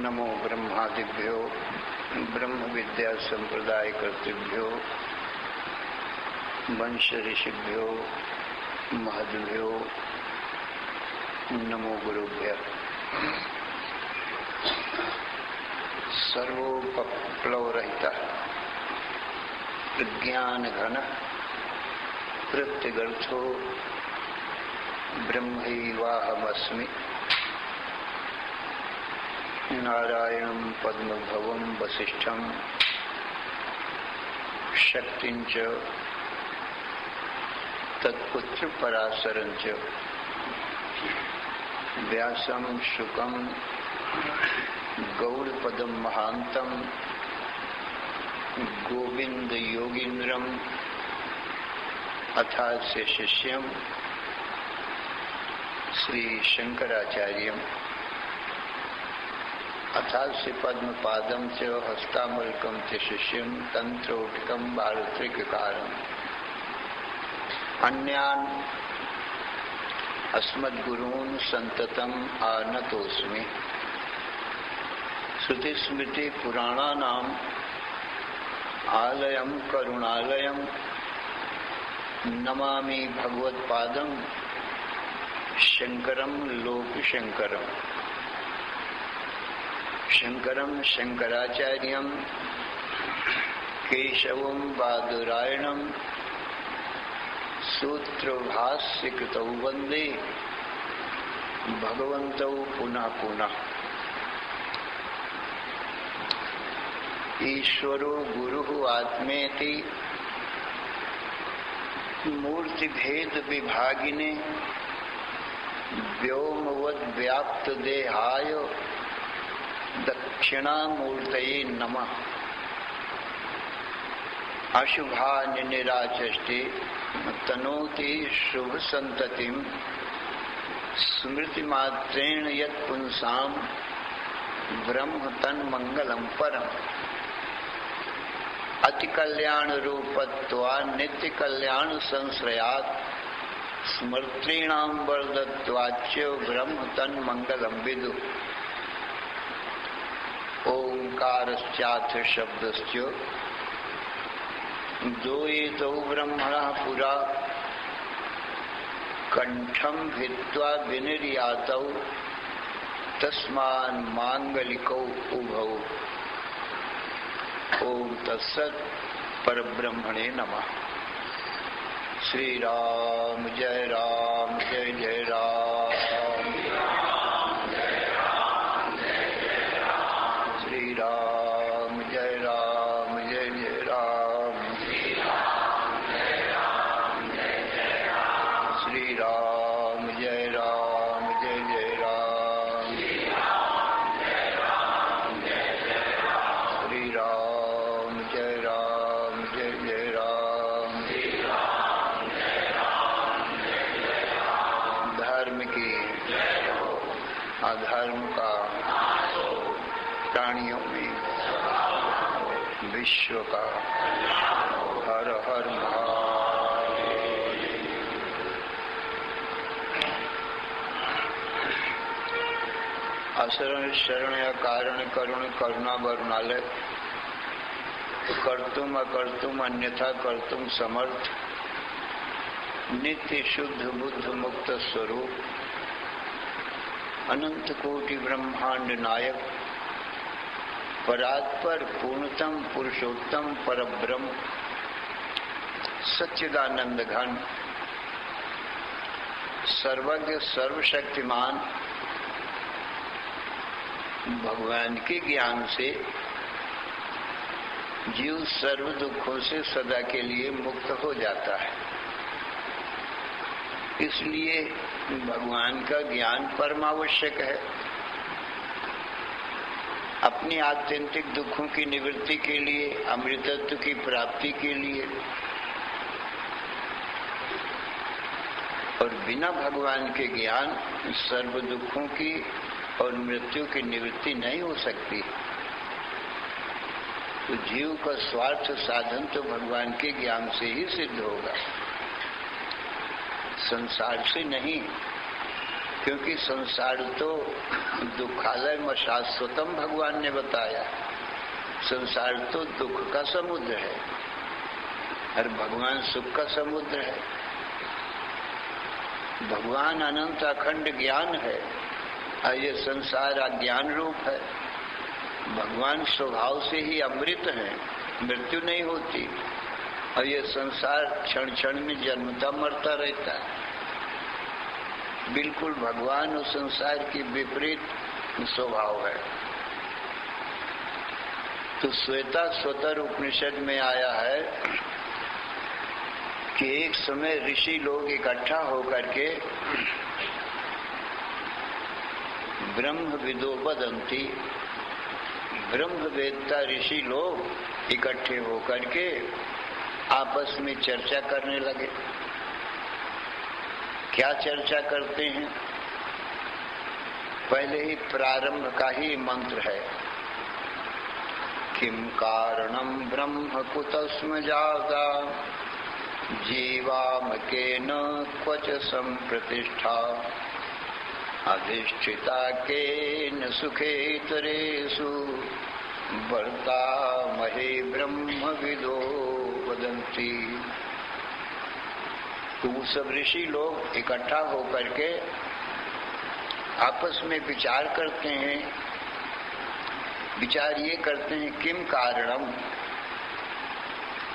नमो ब्रह्मादिभ्यो ब्रह्म विद्या संप्रदाय कर्तृभ्यो वंश ऋषिभ्यो महद्भ्यो नमो गुरुभ्यः। सर्वोपप्लवरहिता विज्ञान घन कृत्यगर्थो ब्रह्मैवाहमस्मि। नारायणं पद्मभवं वसिष्ठं शक्तिंच तत्पुत्र पराशरंच व्यासं शुकं गौड़पदं महांतं गोविंद योगींद्रम अथास्य शिष्यं श्री शंकराचार्यम् अथास्य पद्मपादं च हस्तामलकं च शिष्यं तंत्रोटकं भारतृककारम् अन्यान् अस्मद्गुरून् संततम् आनतोऽस्मि। श्रुतिस्मृति पुराणानाम् आलयं करुणालयं नमामि भगवत्पादं शंकरं लोकशंकरम्। शंकरं शंकराचार्यं केशवं बादरायणं सूत्रभाष्यकृतौ वन्दे भगवन्तौ पुनः पुनः। ईश्वरो गुरुः आत्मेति मूर्तिभेद विभागिने व्योमवद्व्याप्त देहाय दक्षिणामूर्तये नमः। अशुभानि निराचष्टे तनोति शुभ संततिं स्मृतिमात्रेण यत् पुंसां ब्रह्म तन्मंगलं परम्। अति कल्याण रूपत्वात् नित्य कल्याण संश्रयात् स्मृतीणां वर्धत्वाच्च ब्रह्म तन्मंगलं विदु। ओंकारश्चाथ शब्दश्च द्वैतौ ब्रह्मणः पुरा कंठं भित्त्वा विनिर्यातौ तस्मान् मांगलिकौ उभौ। ओम तत्सत् परब्रह्मणे नमः। श्री राम जय जय राम। श्री राम जय जय राम। श्री राम जय जय राम। श्री राम जय जय राम। धर्म की अधर्म का प्राणियों में विश्व का हर हर महादेव। असरण शरण या कारण करुण करुणा वरुणालय कर्तुम अकर्तुम अन्यथा कर्तुम समर्थ नित्य शुद्ध बुद्ध मुक्त स्वरूप अनंत कोटि ब्रह्मांड नायक परात्पर पूर्णतम पुरुषोत्तम परब्रह्म सच्चिदानंद घन सर्वज्ञ सर्वशक्तिमान भगवान के ज्ञान से जीव सर्व दुखों से सदा के लिए मुक्त हो जाता है। इसलिए भगवान का ज्ञान परमावश्यक है। अपनी आत्यंतिक दुखों की निवृत्ति के लिए, अमृतत्व की प्राप्ति के लिए और बिना भगवान के ज्ञान सर्व दुखों की और मृत्यु की निवृत्ति नहीं हो सकती। तो जीव का स्वार्थ साधन तो भगवान के ज्ञान से ही सिद्ध होगा, संसार से नहीं। क्योंकि संसार तो दुखालय में शाश्वतम भगवान ने बताया। संसार तो दुख का समुद्र है और भगवान सुख का समुद्र है। भगवान अनंत अखंड ज्ञान है और ये संसार अज्ञान रूप है। भगवान स्वभाव से ही अमृत है, मृत्यु नहीं होती, और ये संसार क्षण क्षण में जन्मता मरता रहता है। बिल्कुल भगवान और संसार की विपरीत स्वभाव है। तो श्वेताश्वतर उपनिषद में आया है कि एक समय ऋषि लोग इकट्ठा होकर के ब्रह्म विदो वदंती, ब्रह्म वेदता ऋषि लोग इकट्ठे होकर के आपस में चर्चा करने लगे। क्या चर्चा करते हैं? पहले ही प्रारंभ का ही मंत्र है, किम कारणम ब्रह्म कुतस्म जाता जीवाम केन क्वच संप्रतिष्ठा अधिष्ठिता केन सुखेतरेषु वर्ता महे ब्रह्म विदो वदंती। तो वो सब ऋषि लोग इकट्ठा होकर के आपस में विचार करते हैं। विचार ये करते हैं, किम कारणम,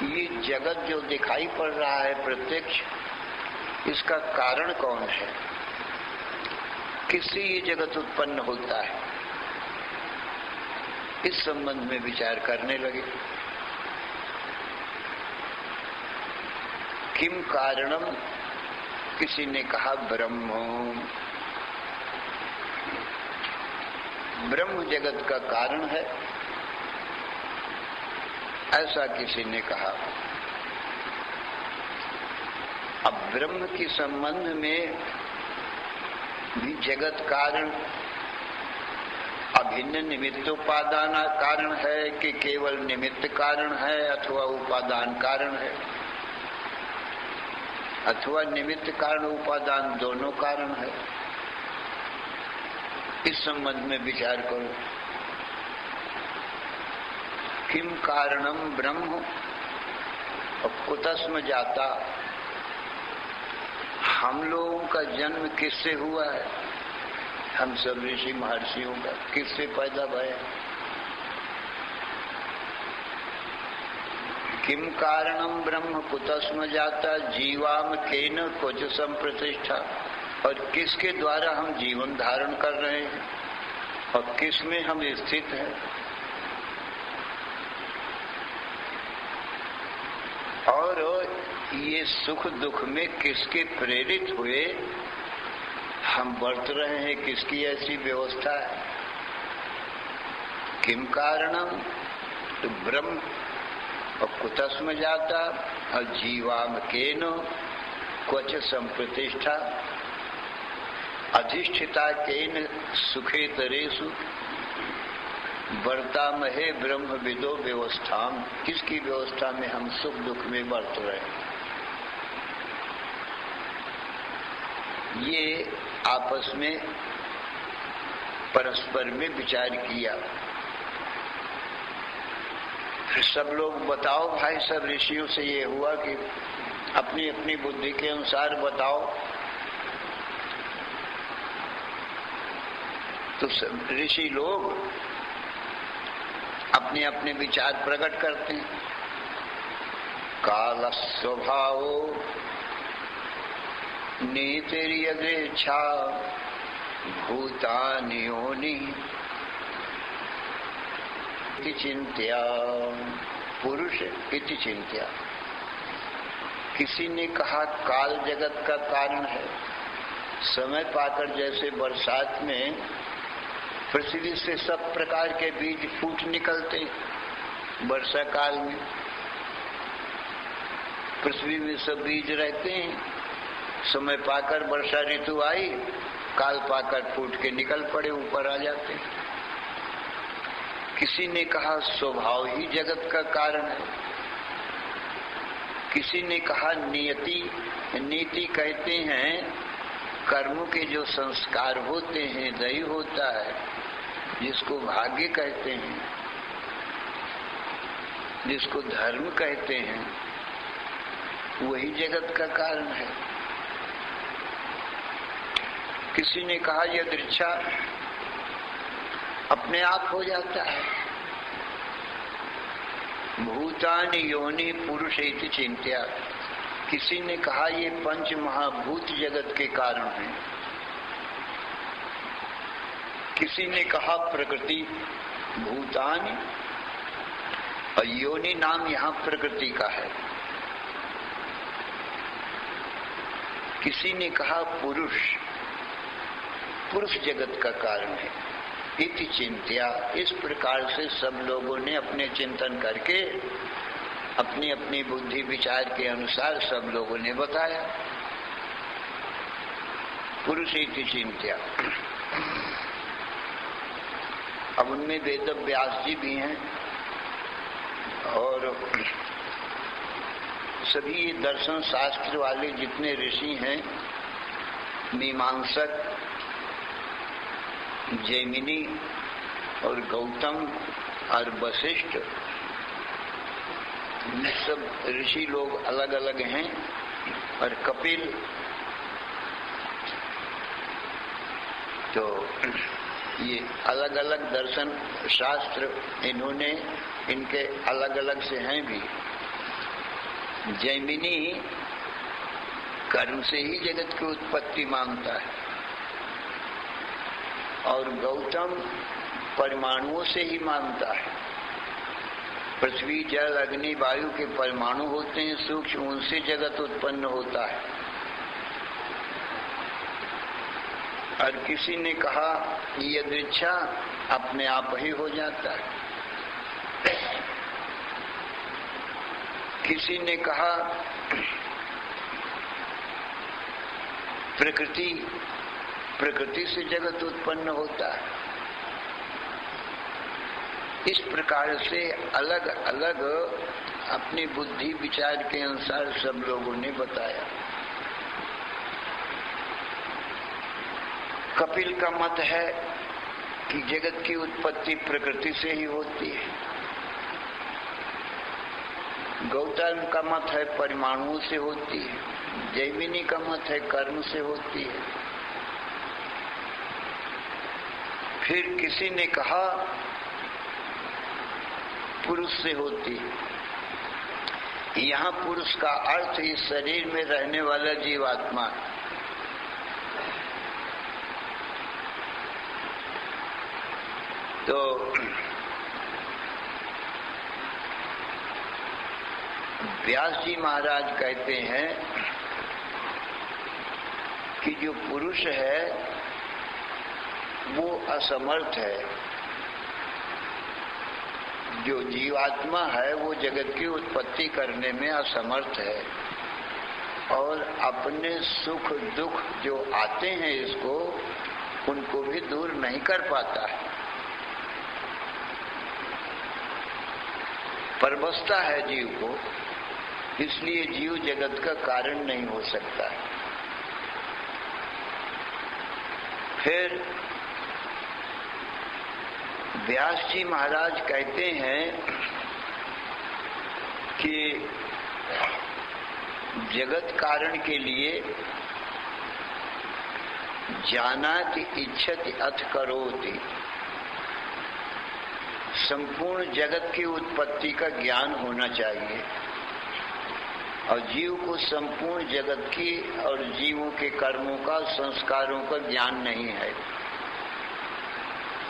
ये जगत जो दिखाई पड़ रहा है प्रत्यक्ष, इसका कारण कौन है? किससे ये जगत उत्पन्न होता है? इस संबंध में विचार करने लगे। किम कारणम, किसी ने कहा ब्रह्म, ब्रह्म जगत का कारण है, ऐसा किसी ने कहा। अब ब्रह्म के संबंध में भी जगत कारण अभिन्न निमित्तोपादान कारण है कि केवल निमित्त कारण है, अथवा उपादान कारण है, अथवा निमित्त कारण उपादान दोनों कारण है। इस संबंध में विचार करो। किम कारणम ब्रह्म और कुतस्म जाता, हम लोगों का जन्म किससे हुआ है? हम सब ऋषि महर्षियों का किससे पैदा भया? किम कारणम ब्रह्म कुतस्म जाता जीवाम केन क्वच संप्रतिष्ठा, और किसके द्वारा हम जीवन धारण कर रहे हैं और किस में हम स्थित हैं। और ये सुख दुख में किसके प्रेरित हुए हम बरत रहे हैं, किसकी ऐसी व्यवस्था है। किम कारणम, तो ब्रह्म और कुतस्म जाता और जीवाम केन क्वच संप्रतिष्ठा अधिष्ठिता केन सुखेतरेषु वर्ता महे ब्रह्म विदो व्यवस्थाम, किसकी व्यवस्था में हम सुख दुख में बरत रहे हैं। ये आपस में परस्पर में विचार किया। फिर सब लोग बताओ भाई, सब ऋषियों से ये हुआ कि अपनी अपनी बुद्धि के अनुसार बताओ। तो सब ऋषि लोग अपने अपने विचार प्रकट करते हैं। काल स्वभावो नीतिर्यदेच्छा भूतानि योनि इति चिंत्या, पुरुष इति चिंत्या। किसी ने कहा काल जगत का कारण है। समय पाकर जैसे बरसात में पृथ्वी से सब प्रकार के बीज फूट निकलते, वर्षा काल में पृथ्वी में सब बीज रहते हैं। समय पाकर वर्षा ऋतु आई, काल पाकर फूट के निकल पड़े, ऊपर आ जाते। किसी ने कहा स्वभाव ही जगत का कारण है। किसी ने कहा नियति, नीति कहते हैं कर्म के जो संस्कार होते हैं, दही होता है, जिसको भाग्य कहते हैं, जिसको धर्म कहते हैं, वही जगत का कारण है। किसी ने कहा यदृच्छा अपने आप हो जाता है। भूतानि योनि पुरुष इति चिंत्या। किसी ने कहा ये पंच महाभूत जगत के कारण हैं। किसी ने कहा प्रकृति भूतानि, और योनि नाम यहाँ प्रकृति का है। किसी ने कहा पुरुष, पुरुष जगत का कारण है। इति चिंत्या। इस प्रकार से सब लोगों ने अपने चिंतन करके अपनी अपनी बुद्धि विचार के अनुसार सब लोगों ने बताया। पुरुष इति चिंत्या। अब उनमें वेद व्यास जी भी हैं और सभी दर्शन शास्त्र वाले जितने ऋषि हैं, मीमांसक, जैमिनी और गौतम और वशिष्ठ, सब ऋषि लोग अलग अलग हैं। और कपिल, तो ये अलग अलग दर्शन शास्त्र इन्होंने, इनके अलग अलग से हैं भी। जैमिनी कर्म से ही जगत की उत्पत्ति मानता है और गौतम परमाणुओं से ही मानता है। पृथ्वी, जल, अग्नि, वायु के परमाणु होते हैं सूक्ष्म, उनसे जगत उत्पन्न होता है। और किसी ने कहा यदृच्छा अपने आप ही हो जाता है। किसी ने कहा प्रकृति, प्रकृति से जगत उत्पन्न होता है। इस प्रकार से अलग अलग अपनी बुद्धि विचार के अनुसार सब लोगों ने बताया। कपिल का मत है कि जगत की उत्पत्ति प्रकृति से ही होती है। गौतम का मत है परमाणुओं से होती है। जैमिनी का मत है कर्म से होती है। फिर किसी ने कहा पुरुष से होती है। यहाँ पुरुष का अर्थ इस शरीर में रहने वाला जीवात्मा। तो व्यास जी महाराज कहते हैं कि जो पुरुष है वो असमर्थ है, जो जीवात्मा है वो जगत की उत्पत्ति करने में असमर्थ है और अपने सुख दुख जो आते हैं इसको, उनको भी दूर नहीं कर पाता है। परवशता है जीव को, इसलिए जीव जगत का कारण नहीं हो सकता है। फिर व्यास जी महाराज कहते हैं कि जगत कारण के लिए जानाति इच्छति अथ करोति, संपूर्ण जगत की उत्पत्ति का ज्ञान होना चाहिए और जीव को संपूर्ण जगत की और जीवों के कर्मों का, संस्कारों का ज्ञान नहीं है।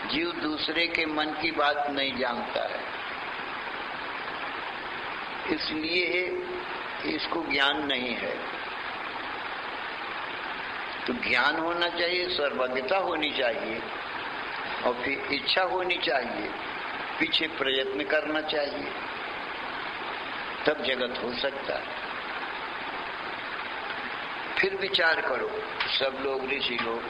जीव दूसरे के मन की बात नहीं जानता है, इसलिए इसको ज्ञान नहीं है। तो ज्ञान होना चाहिए, सर्वज्ञता होनी चाहिए और फिर इच्छा होनी चाहिए, पीछे प्रयत्न करना चाहिए, तब जगत हो सकता है। फिर विचार करो सब लोग, ऋषि लोग,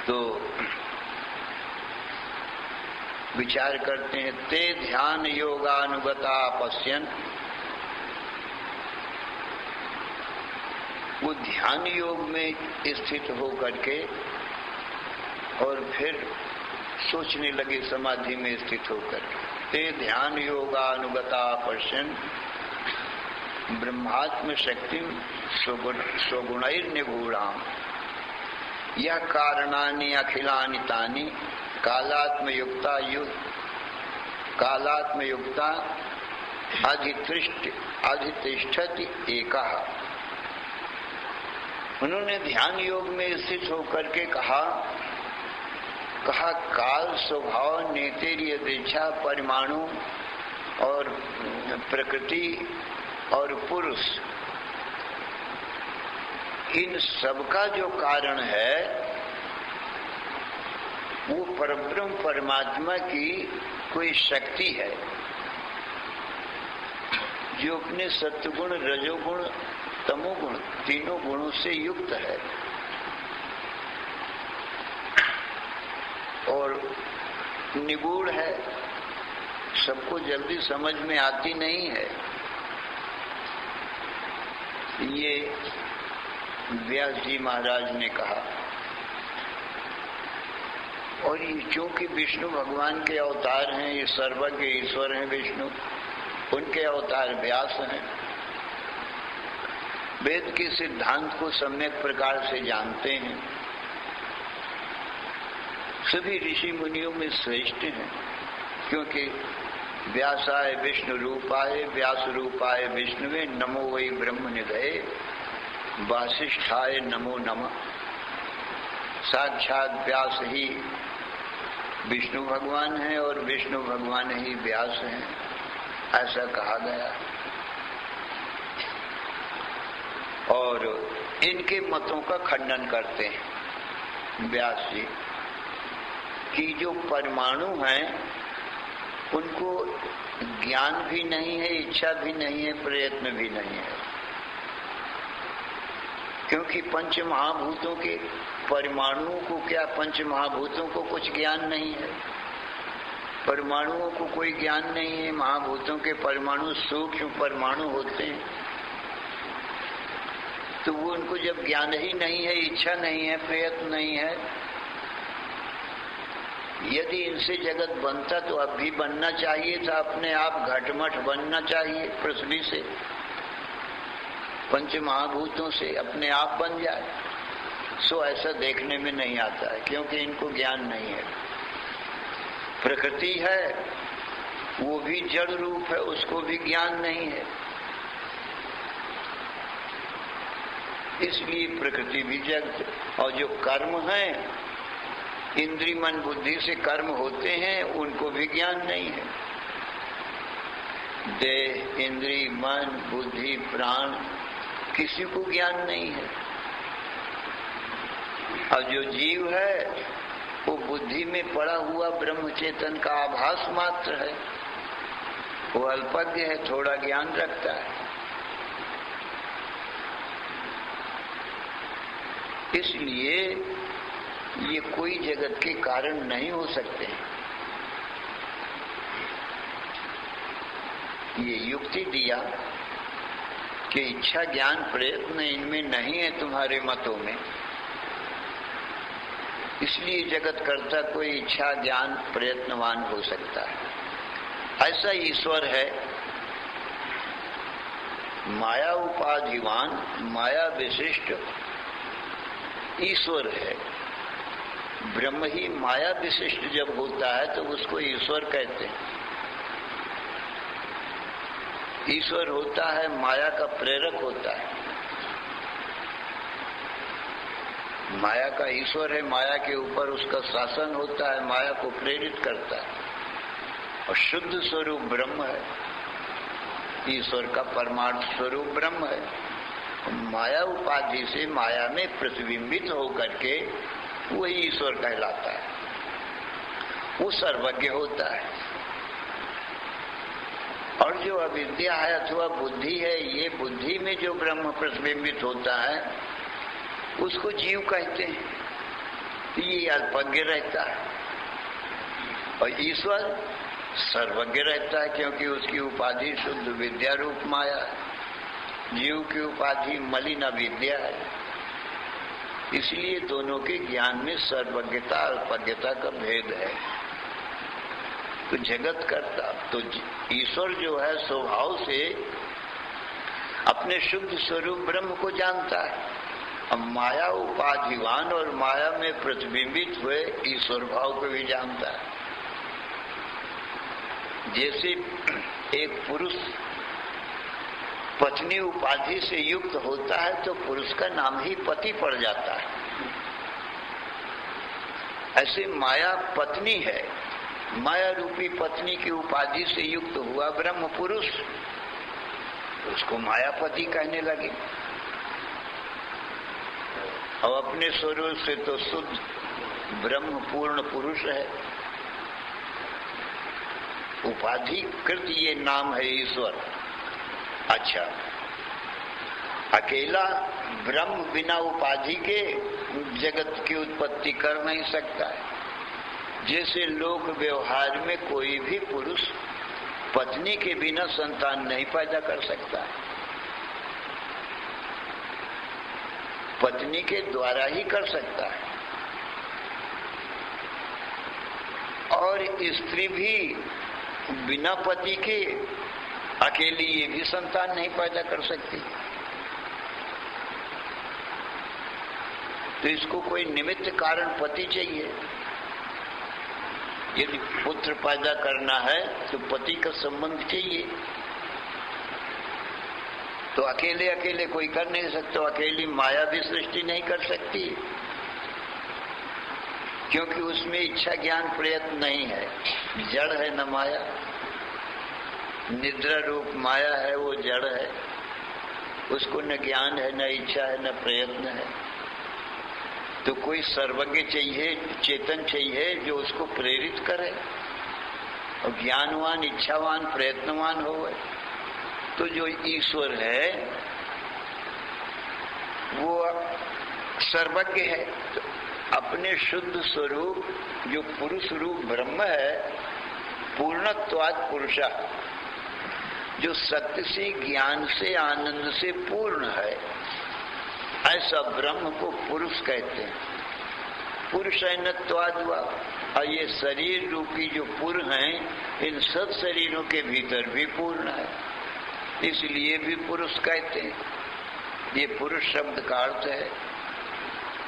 तो विचार करते हैं। ते ध्यान योगानुगता पश्यन, वो ध्यान योग में स्थित हो करके और फिर सोचने लगे समाधि में स्थित होकर। ते ध्यान योगानुगता पश्यन ब्रह्मात्म शक्ति स्वगुणैर्निगूढ़ाम् यह कारणानि अखिलानि तानि कालात्मयुक्ता अधितिष्ठति एकः। उन्होंने ध्यान योग में स्थित होकर के कहा काल स्वभाव नेतेर्य दीक्षा परमाणु और प्रकृति और पुरुष, इन सबका जो कारण है वो परब्रह्म परमात्मा की कोई शक्ति है जो अपने सत्वगुण, रजोगुण, तमोगुण तीनों गुणों से युक्त है और निगूढ़ है, सबको जल्दी समझ में आती नहीं है। ये व्यास जी महाराज ने कहा। और ये चूंकि विष्णु भगवान के अवतार हैं, ये सर्वज्ञ ईश्वर हैं विष्णु, उनके अवतार व्यास हैं, वेद के सिद्धांत को सम्यक प्रकार से जानते हैं, सभी ऋषि मुनियों में श्रेष्ठ हैं, क्योंकि व्यासाय विष्णु रूपाय व्यास रूपाय विष्णुवे नमो वै ब्रह्म निधये वासिष्ठाय नमो नमः। साक्षात व्यास ही विष्णु भगवान है और विष्णु भगवान ही व्यास हैं, ऐसा कहा गया। और इनके मतों का खंडन करते हैं व्यास जी कि जो परमाणु हैं उनको ज्ञान भी नहीं है, इच्छा भी नहीं है, प्रयत्न भी नहीं है, क्योंकि पंच महाभूतों के परमाणुओं को क्या, पंच महाभूतों को कुछ ज्ञान नहीं है, परमाणुओं को कोई ज्ञान नहीं है। महाभूतों के परमाणु सूक्ष्म परमाणु होते हैं, तो वो उनको जब ज्ञान ही नहीं है, इच्छा नहीं है, प्रयत्न नहीं है, यदि इनसे जगत बनता तो अब भी बनना चाहिए था, अपने आप घटमट बनना चाहिए पृथ्वी से, पंच महाभूतों से अपने आप बन जाए। सो ऐसा देखने में नहीं आता है, क्योंकि इनको ज्ञान नहीं है। प्रकृति है वो भी जड़ रूप है, उसको भी ज्ञान नहीं है, इसलिए प्रकृति भी जगत। और जो कर्म है, इंद्रिय मन बुद्धि से कर्म होते हैं, उनको भी ज्ञान नहीं है। देह, इंद्रिय, मन, बुद्धि, प्राण, किसी को ज्ञान नहीं है। और जो जीव है वो बुद्धि में पड़ा हुआ ब्रह्म चेतन का आभास मात्र है, वो अल्पज्ञ है, थोड़ा ज्ञान रखता है। इसलिए ये कोई जगत के कारण नहीं हो सकते। ये युक्ति दिया कि इच्छा ज्ञान प्रयत्न इनमें नहीं है तुम्हारे मतों में, इसलिए जगत कर्ता कोई इच्छा ज्ञान प्रयत्नवान हो सकता है। ऐसा ईश्वर है, माया उपाधिवान, माया विशिष्ट ईश्वर है। ब्रह्म ही माया विशिष्ट जब होता है तो उसको ईश्वर कहते हैं। ईश्वर होता है माया का प्रेरक होता है, माया का ईश्वर है, माया के ऊपर उसका शासन होता है, माया को प्रेरित करता है। और शुद्ध स्वरूप ब्रह्म है, ईश्वर का परमार्थ स्वरूप ब्रह्म है। माया उपाधि से माया में प्रतिबिंबित होकर के वही ईश्वर कहलाता है, वो सर्वज्ञ होता है। और जो अविद्या है अथवा बुद्धि है, ये बुद्धि में जो ब्रह्म प्रतिबिंबित होता है उसको जीव कहते हैं। ये अल्पज्ञ रहता है, और ईश्वर सर्वज्ञ रहता है, क्योंकि उसकी उपाधि शुद्ध विद्या रूप माया है। जीव की उपाधि मलिन अविद्या है। इसलिए दोनों के ज्ञान में सर्वज्ञता और अल्पज्ञता का भेद है। तो जगत करता, तो ईश्वर जो है स्वभाव से अपने शुद्ध स्वरूप ब्रह्म को जानता है। अब माया उपाधिवान और माया में प्रतिबिंबित हुए ईश्वर भाव को भी जानता है। जैसे एक पुरुष पत्नी उपाधि से युक्त होता है तो पुरुष का नाम ही पति पड़ जाता है। ऐसे माया पत्नी है, माया रूपी पत्नी की उपाधि से युक्त हुआ ब्रह्म पुरुष, उसको मायापति कहने लगे। और अपने स्वरूप से तो शुद्ध ब्रह्म पूर्ण पुरुष है। उपाधिकृत ये नाम है ईश्वर। अच्छा, अकेला ब्रह्म बिना उपाधि के जगत की उत्पत्ति कर नहीं सकता है। जैसे लोक व्यवहार में कोई भी पुरुष पत्नी के बिना संतान नहीं पैदा कर सकता है, पत्नी के द्वारा ही कर सकता है। और स्त्री भी बिना पति के अकेली ये भी संतान नहीं पैदा कर सकती। तो इसको कोई निमित्त कारण पति चाहिए। यदि पुत्र पैदा करना है तो पति का संबंध चाहिए। तो अकेले अकेले कोई कर नहीं सकता। अकेली माया भी सृष्टि नहीं कर सकती, क्योंकि उसमें इच्छा ज्ञान प्रयत्न नहीं है। जड़ है न माया, निद्रा रूप माया है, वो जड़ है। उसको न ज्ञान है, न इच्छा है, न प्रयत्न है। तो कोई सर्वज्ञ चाहिए, चेतन चाहिए जो उसको प्रेरित करे और ज्ञानवान, इच्छावान, प्रयत्नवान हो। तो जो ईश्वर है वो सर्वज्ञ है। तो अपने शुद्ध स्वरूप जो पुरुष रूप ब्रह्म है, पूर्णत्वात् पुरुषा, जो सत्य से, ज्ञान से, आनंद से पूर्ण है, ऐसा ब्रह्म को पुरुष कहते हैं। पुरुषैनत्वाद् वा। और ये शरीर रूपी जो पुर हैं, इन सब शरीरों के भीतर भी पूर्ण है, इसलिए भी पुरुष कहते हैं। ये पुरुष शब्द का अर्थ है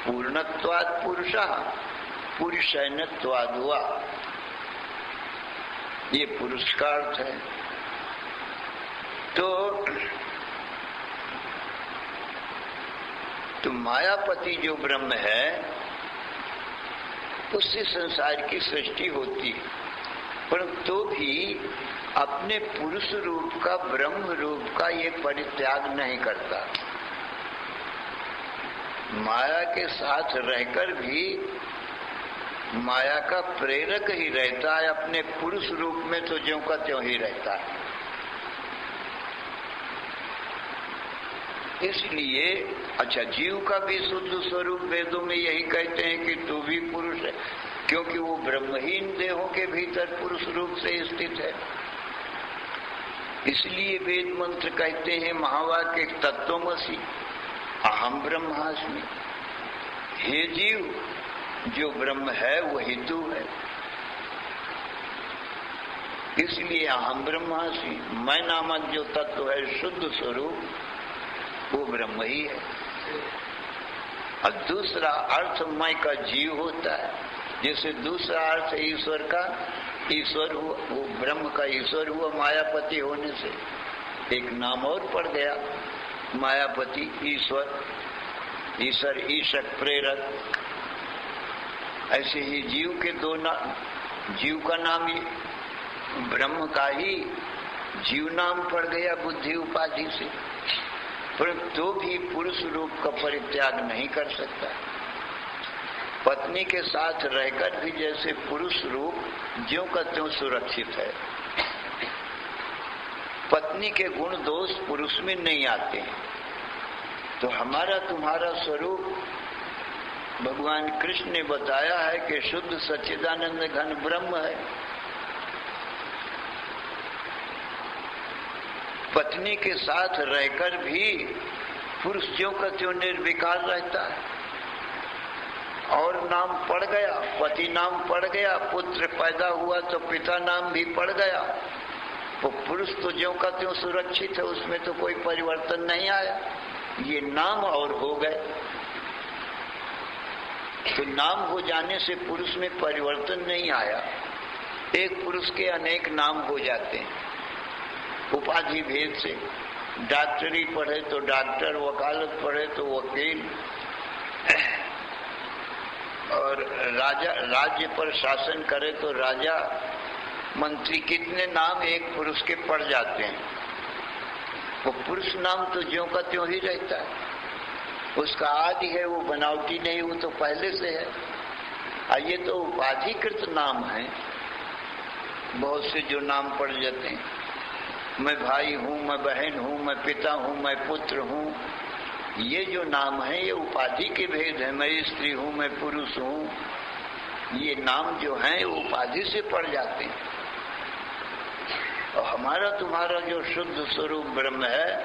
पूर्णत्वात् पुरुषा, पुरुषैनत्वाद् वा, ये पुरुष का अर्थ है। तो मायापति जो ब्रह्म है उससे संसार की सृष्टि होती है, परंतु तो भी अपने पुरुष रूप का, ब्रह्म रूप का ये परित्याग नहीं करता। माया के साथ रहकर भी माया का प्रेरक ही रहता है, अपने पुरुष रूप में तो ज्यों का त्यों ही रहता है। इसलिए अच्छा, जीव का भी शुद्ध स्वरूप वेदों में यही कहते हैं कि तू भी पुरुष है, क्योंकि वो ब्रह्महीन देहों के भीतर पुरुष रूप से स्थित है। इसलिए वेद मंत्र कहते हैं, महावाक्य तत्वमसि अहम ब्रह्मास्मि। हे जीव, जो ब्रह्म है वही तू है। इसलिए अहम ब्रह्मास्मि, मैं नामक जो तत्व है शुद्ध स्वरूप, वो ब्रह्म ही है। और दूसरा अर्थ मैं का जीव होता है। जैसे दूसरा अर्थ ईश्वर का, ईश्वर हुआ, वो ब्रह्म का ईश्वर हुआ मायापति होने से। एक नाम और पड़ गया मायापति, ईश्वर, ईश्वर ईशक प्रेरक। ऐसे ही जीव के दो नाम, जीव का नाम ही ब्रह्म का ही जीव नाम पड़ गया बुद्धि उपाधि से, परंतु तो भी पुरुष रूप का परित्याग नहीं कर सकता। पत्नी के साथ रहकर भी जैसे पुरुष रूप ज्यों का त्यों सुरक्षित है, पत्नी के गुण दोष पुरुष में नहीं आते हैं। तो हमारा तुम्हारा स्वरूप भगवान कृष्ण ने बताया है कि शुद्ध सच्चिदानंद घन ब्रह्म है। पत्नी के साथ रहकर भी पुरुष ज्यों का त्यों निर्विकार रहता है। और नाम पड़ गया, पति नाम पड़ गया, पुत्र पैदा हुआ तो पिता नाम भी पड़ गया, वो पुरुष तो ज्यों का त्यों सुरक्षित है, उसमें तो कोई परिवर्तन नहीं आया। ये नाम और हो गए। तो नाम हो जाने से पुरुष में परिवर्तन नहीं आया। एक पुरुष के अनेक नाम हो जाते हैं उपाधि भेद से। डॉक्टरी पढ़े तो डॉक्टर, वकालत पढ़े तो वकील, और राजा राज्य पर शासन करे तो राजा, मंत्री, कितने नाम एक पुरुष के पड़ जाते हैं। वो पुरुष नाम तो ज्यों का त्यों ही रहता है, उसका आदि है, वो बनावटी नहीं, वो तो पहले से है। ये तो उपाधिकृत नाम है। बहुत से जो नाम पड़ जाते हैं, मैं भाई हूँ, मैं बहन हूँ, मैं पिता हूँ, मैं पुत्र हूँ, ये जो नाम है ये उपाधि के भेद है। मैं स्त्री हूँ, मैं पुरुष हूँ, ये नाम जो है उपाधि से पड़ जाते हैं। और हमारा तुम्हारा जो शुद्ध स्वरूप ब्रह्म है,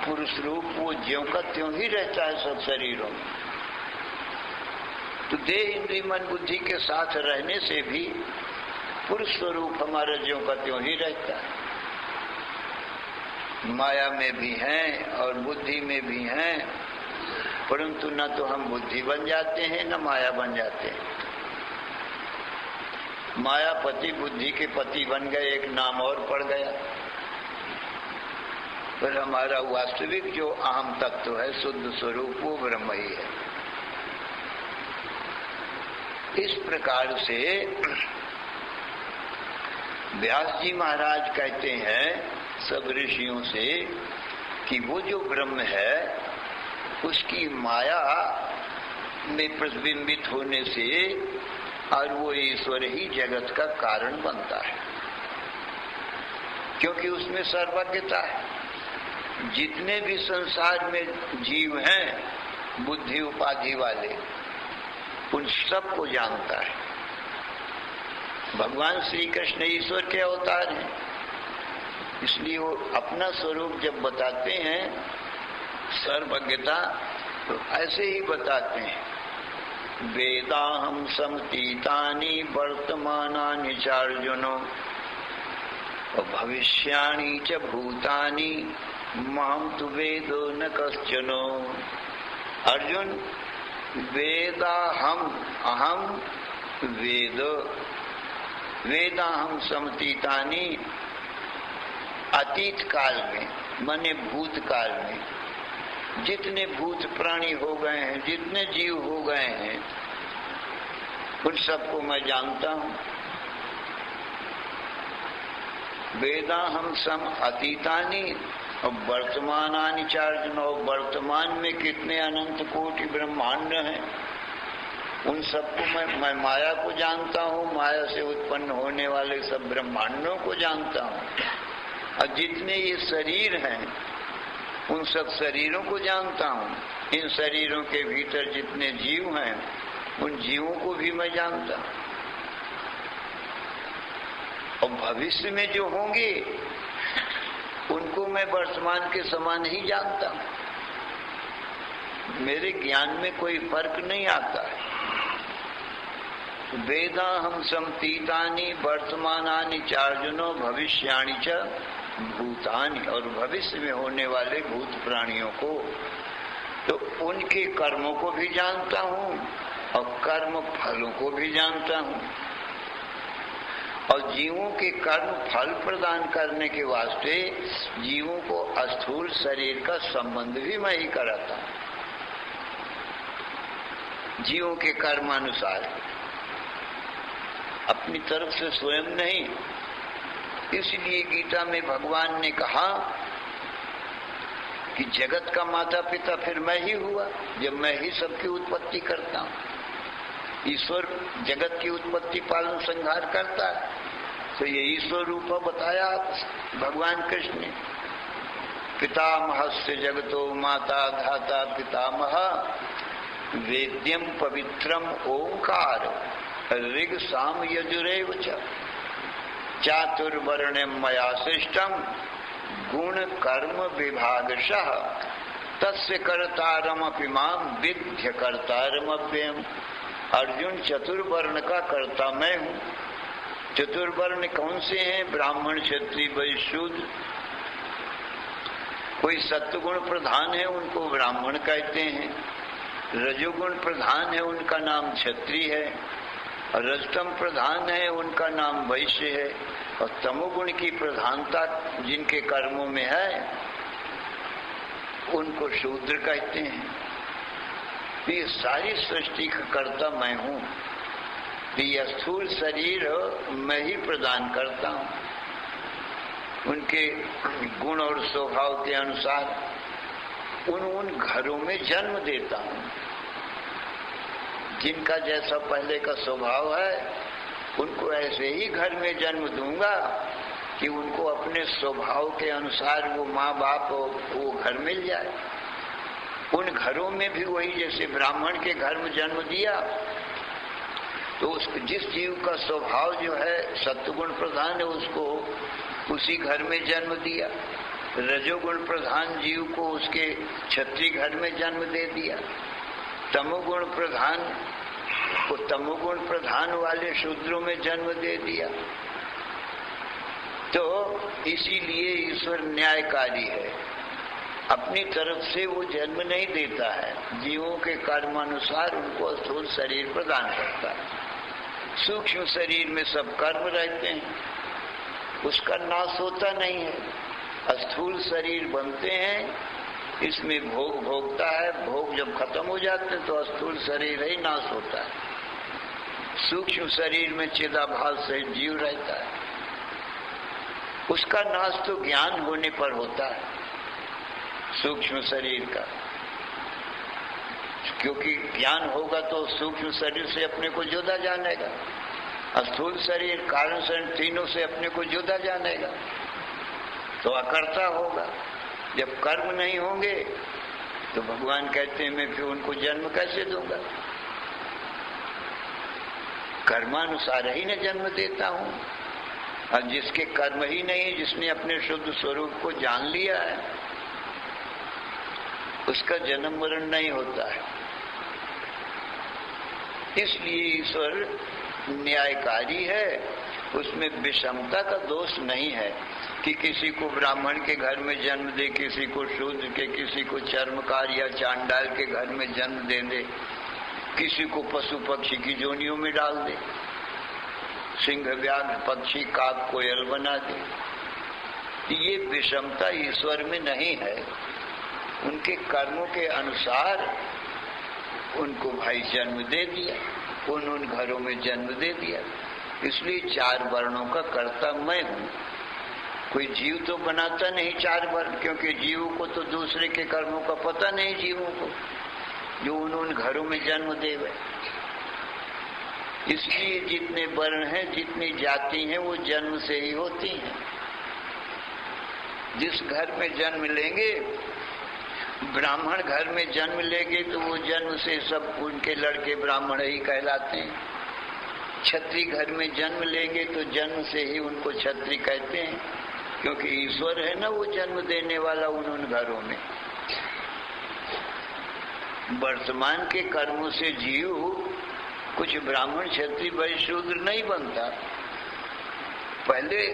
पुरुष रूप, वो ज्यों का त्यों ही रहता है सब शरीरों में। तो देह इंद्रिय मन बुद्धि के साथ रहने से भी पुरुष स्वरूप हमारा ज्यों का त्यों ही रहता है। माया में भी हैं और बुद्धि में भी हैं, परंतु न तो हम बुद्धि बन जाते हैं न माया बन जाते हैं। मायापति बुद्धि के पति बन गए, एक नाम और पड़ गया। पर हमारा वास्तविक जो अहम तत्व है, शुद्ध स्वरूप, वो ब्रह्म ही है। इस प्रकार से व्यास जी महाराज कहते हैं सब ऋषियों से कि वो जो ब्रह्म है उसकी माया में प्रतिबिंबित होने से और वो ईश्वर ही जगत का कारण बनता है, क्योंकि उसमें सर्वज्ञता है। जितने भी संसार में जीव हैं बुद्धि उपाधि वाले, उन सब को जानता है। भगवान श्री कृष्ण ईश्वर के अवतार हैं, इसलिए वो अपना स्वरूप जब बताते हैं सर्वज्ञता, तो ऐसे ही बताते हैं। वेदाहम समतीतानि वर्तमानानि चार्जुनो भविष्याणि च भूतानि माम तु वेदो न कश्चनो। अर्जुन, वेदाहम, अहम वेद, वेदाहम समतीतानि, अतीत काल में माने भूतकाल में जितने भूत प्राणी हो गए हैं, जितने जीव हो गए हैं, उन सबको मैं जानता हूँ। वेदाहम सम अतीतानि और वर्तमानानि चार्जुन, और वर्तमान में कितने अनंत कोटि ब्रह्मांड हैं, उन सबको मैं माया को जानता हूँ। माया से उत्पन्न होने वाले सब ब्रह्मांडों को जानता हूँ। और जितने ये शरीर हैं उन सब शरीरों को जानता हूँ। इन शरीरों के भीतर जितने जीव हैं उन जीवों को भी मैं जानता हूँ। और भविष्य में जो होंगे उनको मैं वर्तमान के समान ही जानता हूँ। मेरे ज्ञान में कोई फर्क नहीं आता है। वेदाहम समतीतानि वर्तमानानि चार्जुनो भविष्याणि च भूतानि, और भविष्य में होने वाले भूत प्राणियों को, तो उनके कर्मों को भी जानता हूँ और कर्म फलों को भी जानता हूँ। और जीवों के कर्म फल प्रदान करने के वास्ते जीवों को स्थूल शरीर का संबंध भी मैं ही कराता हूँ, जीवों के कर्मानुसार, अपनी तरफ से स्वयं नहीं। इसलिए गीता में भगवान ने कहा कि जगत का माता पिता फिर मैं ही हुआ, जब मैं ही सबकी उत्पत्ति करता हूँ। ईश्वर जगत की उत्पत्ति पालन संहार करता है, तो ये ईश्वर रूप बताया भगवान कृष्ण ने। पितामहस्य जगतो माता धाता पितामह, वेद्यम पवित्रम ओंकार ऋग साम यजुरेव च चातुर्वर्ण्यम मया सृष्टम गुण कर्म विभागशः तस्य कर्तारमपि माम विद्य कर्तारमव्ययम्। अर्जुन, चतुर्वर्ण का कर्ता मैं हूँ। चतुर्वर्ण कौन से हैं? ब्राह्मण, क्षत्रिय, वैश्य, शूद्र। कोई सत्वगुण प्रधान है, उनको ब्राह्मण कहते हैं। रजोगुण प्रधान है, उनका नाम क्षत्रिय है। और रजतम प्रधान है, उनका नाम वैश्य है। और तमोगुण की प्रधानता जिनके कर्मों में है, उनको शूद्र कहते हैं। ये सारी सृष्टि का कर्ता मैं हूँ। ये स्थूल शरीर मैं ही प्रदान करता हूँ। उनके गुण और स्वभाव के अनुसार उन घरों में जन्म देता हूँ। जिनका जैसा पहले का स्वभाव है, उनको ऐसे ही घर में जन्म दूंगा कि उनको अपने स्वभाव के अनुसार वो माँ बाप वो घर मिल जाए। उन घरों में भी वही, जैसे ब्राह्मण के घर में जन्म दिया तो उस जिस जीव का स्वभाव जो है सत्वगुण प्रधान है, उसको उसी घर में जन्म दिया। रजोगुण प्रधान जीव को उसके क्षत्रिय घर में जन्म दे दिया। तमोगुण प्रधान वाले शूद्रों में जन्म दे दिया। तो इसीलिए ईश्वर न्यायकारी है। अपनी तरफ से वो जन्म नहीं देता है, जीवों के कर्मानुसार उनको स्थूल शरीर प्रदान करता है। सूक्ष्म शरीर में सब कर्म रहते हैं, उसका नाश होता नहीं है। स्थूल शरीर बनते हैं, इसमें भोग भोगता है। भोग जब खत्म हो जाते हैं तो स्थूल शरीर ही नाश होता है। सूक्ष्म शरीर में चिदाभास से जीव रहता है, उसका नाश तो ज्ञान होने पर होता है सूक्ष्म शरीर का। क्योंकि ज्ञान होगा तो सूक्ष्म शरीर से अपने को जुदा जानेगा। स्थूल शरीर कारण शरीर तीनों से अपने को जुदा जानेगा तो अकर्ता होगा। जब कर्म नहीं होंगे तो भगवान कहते हैं मैं फिर उनको जन्म कैसे दूंगा? कर्मानुसार ही न जन्म देता हूं। और जिसके कर्म ही नहीं, जिसने अपने शुद्ध स्वरूप को जान लिया है, उसका जन्म मरण नहीं होता है। इसलिए ईश्वर न्यायकारी है, उसमें विषमता का दोष नहीं है कि किसी को ब्राह्मण के घर में जन्म दे, किसी को शूद्र के, किसी को चर्मकार या चांडाल के घर में जन्म दे दे, किसी को पशु पक्षी की जोनियों में डाल दे, सिंह व्याघ्र पक्षी काक कोयल बना दे। ये विषमता ईश्वर में नहीं है। उनके कर्मों के अनुसार उनको भाई जन्म दे दिया, उन घरों में जन्म दे दिया। इसलिए चार वर्णों का कर्ता मैं हूँ। कोई जीव तो बनाता नहीं चार वर्ण, क्योंकि जीवों को तो दूसरे के कर्मों का पता नहीं, जीवों को जो उन घरों में जन्म देवे। इसलिए जितने वर्ण हैं, जितनी जाति हैं, वो जन्म से ही होती हैं। जिस घर में जन्म लेंगे, ब्राह्मण घर में जन्म लेंगे तो वो जन्म से सब उनके लड़के ब्राह्मण ही कहलाते हैं। क्षत्रिय घर में जन्म लेंगे तो जन्म से ही उनको क्षत्रिय कहते हैं, क्योंकि ईश्वर है ना वो जन्म देने वाला उन घरों में। वर्तमान के कर्मों से जीव कुछ ब्राह्मण क्षत्रिय वैश्य शूद्र नहीं बनता। पहले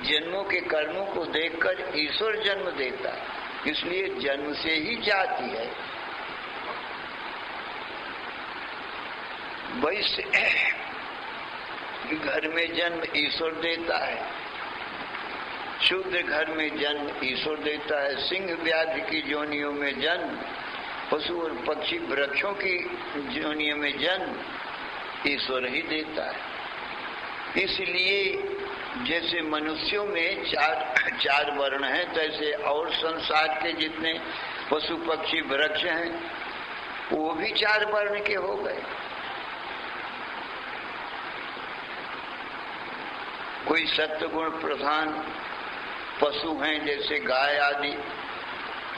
जन्मों के कर्मों को देखकर ईश्वर जन्म देता है, इसलिए जन्म से ही जाति है। वैश्य घर में जन्म ईश्वर देता है, शूद्र घर में जन्म ईश्वर देता है, सिंह व्याघ्र की जोनियों में जन्म, पशु और पक्षी वृक्षों की जोनियों में जन्म ईश्वर ही देता है। इसलिए जैसे मनुष्यों में चार वर्ण हैं, तैसे और संसार के जितने पशु पक्षी वृक्ष हैं वो भी चार वर्ण के हो गए। कोई सत्वगुण प्रधान पशु हैं जैसे गाय आदि,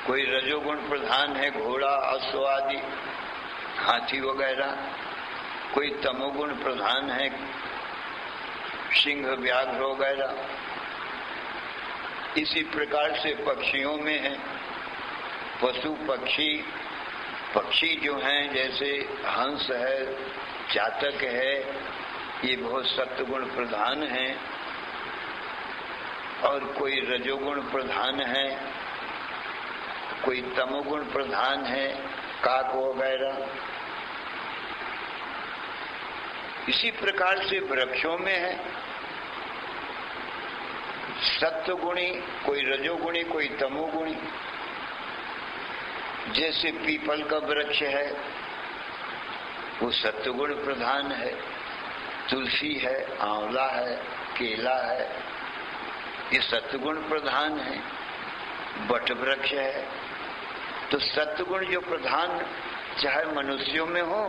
कोई रजोगुण प्रधान है घोड़ा अश्व आदि, हाथी वगैरह, कोई तमोगुण प्रधान है, सिंह व्याघ्र वगैरह। इसी प्रकार से पक्षियों में है, पशु पक्षी, पक्षी जो हैं जैसे हंस है, चातक है, ये बहुत सत्वगुण प्रधान हैं। और कोई रजोगुण प्रधान है, कोई तमोगुण प्रधान है, काक वगैरह। इसी प्रकार से वृक्षों में है सत्वगुणी, कोई रजोगुणी, कोई तमोगुणी। जैसे पीपल का वृक्ष है वो सत्वगुण प्रधान है, तुलसी है, आंवला है, केला है, ये सत्वगुण प्रधान है। बट वृक्ष है तो सत्वगुण जो प्रधान चाहे मनुष्यों में हो